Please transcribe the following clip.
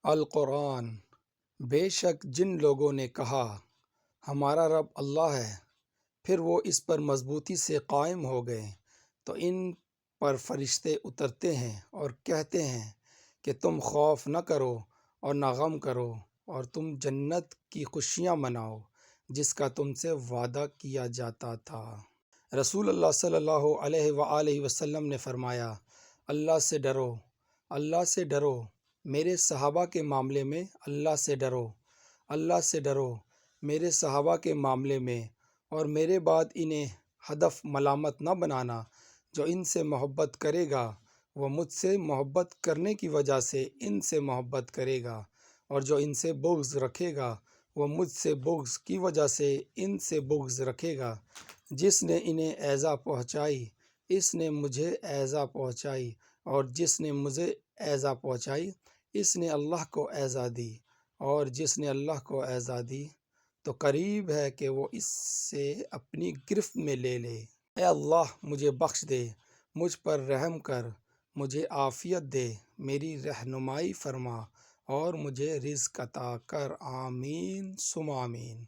القرآن۔ بے شک جن لوگوں نے کہا ہمارا رب اللہ ہے، پھر وہ اس پر مضبوطی سے قائم ہو گئے، تو ان پر فرشتے اترتے ہیں اور کہتے ہیں کہ تم خوف نہ کرو اور نہ غم کرو، اور تم جنت کی خوشیاں مناؤ جس کا تم سے وعدہ کیا جاتا تھا۔ رسول اللہ صلی اللہ علیہ وآلہ وسلم نے فرمایا، اللہ سے ڈرو، اللہ سے ڈرو، میرے صحابہ کے معاملے میں اللہ سے ڈرو، اللہ سے ڈرو میرے صحابہ کے معاملے میں، اور میرے بعد انہیں ہدف ملامت نہ بنانا۔ جو ان سے محبت کرے گا وہ مجھ سے محبت کرنے کی وجہ سے ان سے محبت کرے گا، اور جو ان سے بغض رکھے گا وہ مجھ سے بغض کی وجہ سے ان سے بغض رکھے گا۔ جس نے انہیں ایذا پہنچائی اس نے مجھے ایذا پہنچائی، اور جس نے مجھے ایذا پہنچائی اس نے اللہ کو ایذا دی، اور جس نے اللہ کو ایذا دی تو قریب ہے کہ وہ اس سے اپنی گرفت میں لے لے۔ اے اللہ مجھے بخش دے، مجھ پر رحم کر، مجھے عافیت دے، میری رہنمائی فرما، اور مجھے رزق عطا کر، آمین ثم آمین۔